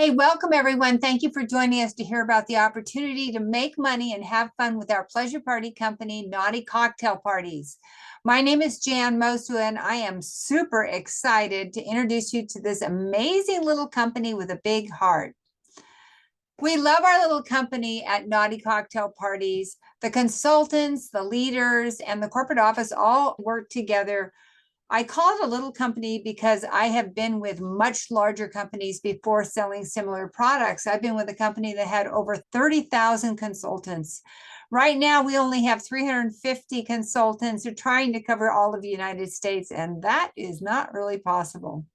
Hey, welcome everyone. Thank you for joining us to hear about the opportunity to make money and have fun with our pleasure party company, Naughty Cocktail Parties. My name is Jan Mosu, and I am super excited to introduce you to this amazing little company with a big heart. We love our little company at Naughty Cocktail Parties. The consultants, the leaders, and the corporate office all work together. I call it a little company because I have been with much larger companies before selling similar products. I've been with a company that had over 30,000 consultants. Right now, we only have 350 consultants who are trying to cover all of the United States, and that is not really possible.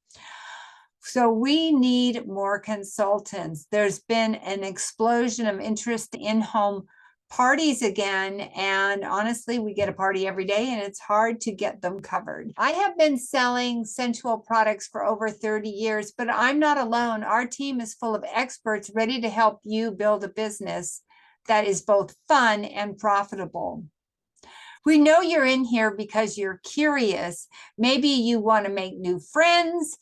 So we need more consultants. There's been an explosion of interest in home parties again. And honestly, we get a party every day and it's hard to get them covered. I have been selling sensual products for over 30 years, but I'm not alone. Our team is full of experts ready to help you build a business that is both fun and profitable. We know you're in here because you're curious. Maybe you want to make new friends,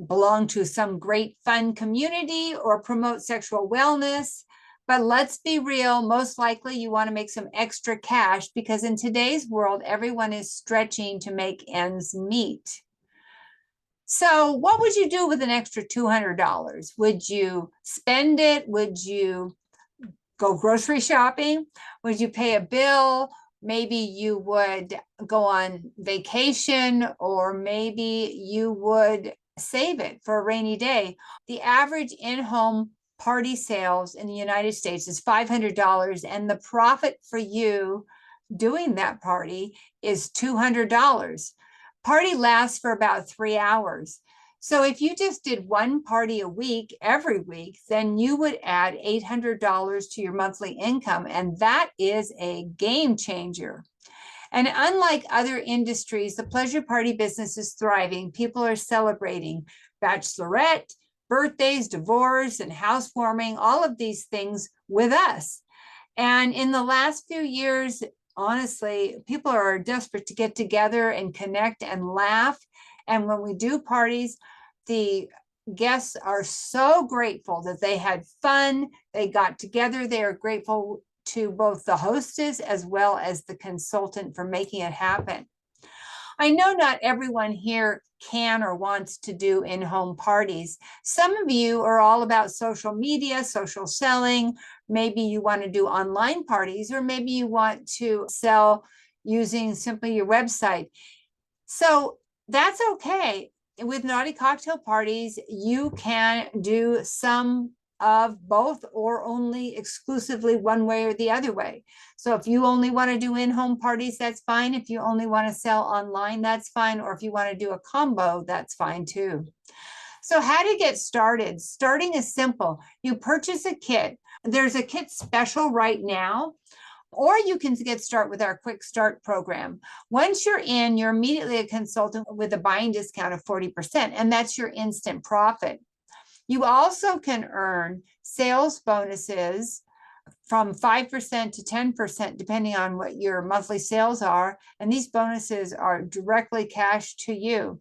belong to some great fun community, or promote sexual wellness. But let's be real, most likely you want to make some extra cash because in today's world, everyone is stretching to make ends meet. So what would you do with an extra $200? Would you spend it? Would you go grocery shopping? Would you pay a bill? Maybe you would go on vacation, or maybe you would save it for a rainy day. The average in-home party sales in the United States is $500, and the profit for you doing that party is $200. Party lasts for about 3 hours. So if you just did one party a week, every week, then you would add $800 to your monthly income, and that is a game changer. And unlike other industries, the pleasure party business is thriving. People are celebrating bachelorette, birthdays, divorce, and housewarming, all of these things with us. And in the last few years, honestly, people are desperate to get together and connect and laugh. And when we do parties, the guests are so grateful that they had fun, they got together, they are grateful to both the hostess as well as the consultant for making it happen. I know not everyone here can or wants to do in-home parties. Some of you are all about social media, social selling. Maybe you want to do online parties, or maybe you want to sell using simply your website. So that's okay. With Naughty Cocktail Parties, you can do some of both, or only exclusively one way or the other way. So if you only want to do in-home parties, that's fine. If you only want to sell online, that's fine. Or if you want to do a combo, that's fine too. So how to get started? Starting is simple. You purchase a kit. There's a kit special right now, or you can get started with our quick start program. Once you're in, you're immediately a consultant with a buying discount of 40%, and that's your instant profit. You also can earn sales bonuses from 5% to 10%, depending on what your monthly sales are. And these bonuses are directly cash to you.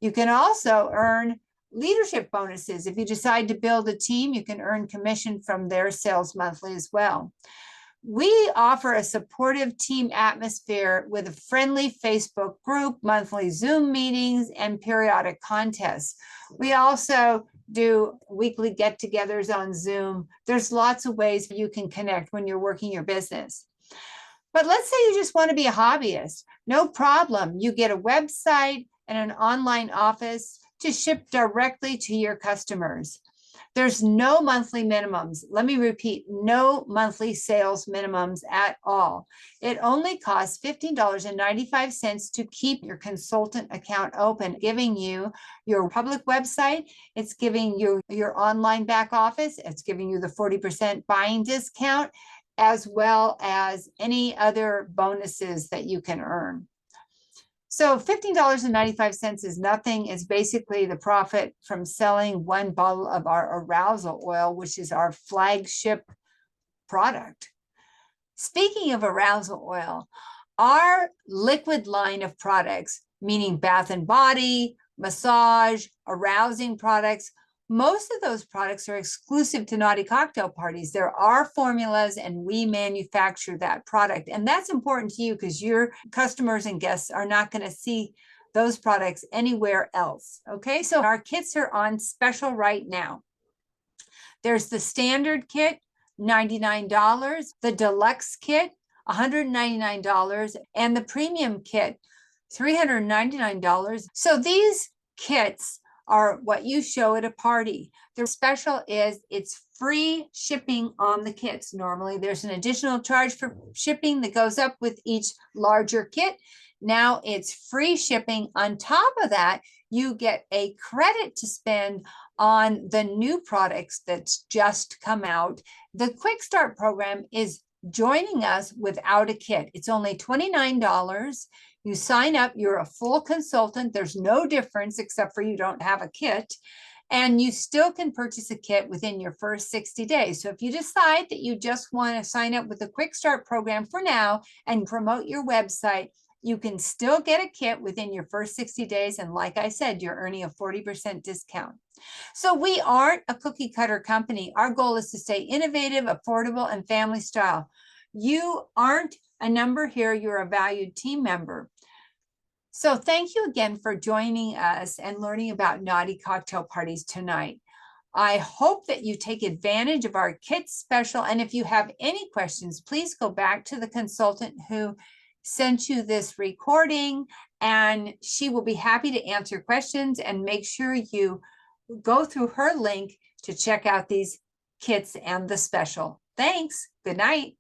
You can also earn leadership bonuses. If you decide to build a team, you can earn commission from their sales monthly as well. We offer a supportive team atmosphere with a friendly Facebook group, monthly Zoom meetings, and periodic contests. We also do weekly get-togethers on Zoom. There's lots of ways you can connect when you're working your business. But let's say you just want to be a hobbyist. No problem. You get a website and an online office to ship directly to your customers. There's no monthly minimums. Let me repeat, no monthly sales minimums at all. It only costs $15.95 to keep your consultant account open, giving you your public website. It's giving you your online back office. It's giving you the 40% buying discount, as well as any other bonuses that you can earn. So $15.95 is nothing. It's basically the profit from selling one bottle of our arousal oil, which is our flagship product. Speaking of arousal oil, our liquid line of products, meaning bath and body, massage, arousing products, Most of those products are exclusive to Naughty Cocktail Parties. There are formulas and we manufacture that product. And that's important to you because your customers and guests are not going to see those products anywhere else. Okay, so our kits are on special right now. There's the standard kit, $99, the deluxe kit, $199, and the premium kit, $399. So these kits are what you show at a party. The special is it's free shipping on the kits. Normally there's an additional charge for shipping that goes up with each larger kit. Now it's free shipping. On top of that, you get a credit to spend on the new products that's just come out. The Quick Start program is joining us without a kit. It's only $29. You sign up, you're a full consultant. There's no difference except for you don't have a kit. And you still can purchase a kit within your first 60 days. So if you decide that you just want to sign up with the Quick Start program for now and promote your website, you can still get a kit within your first 60 days. And like I said, you're earning a 40% discount. So we aren't a cookie cutter company. Our goal is to stay innovative, affordable, and family style. You aren't a number here. You're a valued team member. So thank you again for joining us and learning about Naughty Cocktail Parties tonight. I hope that you take advantage of our kit special. And if you have any questions, please go back to the consultant who sent you this recording, and she will be happy to answer questions. And make sure you go through her link to check out these kits and the special. Thanks. Good night.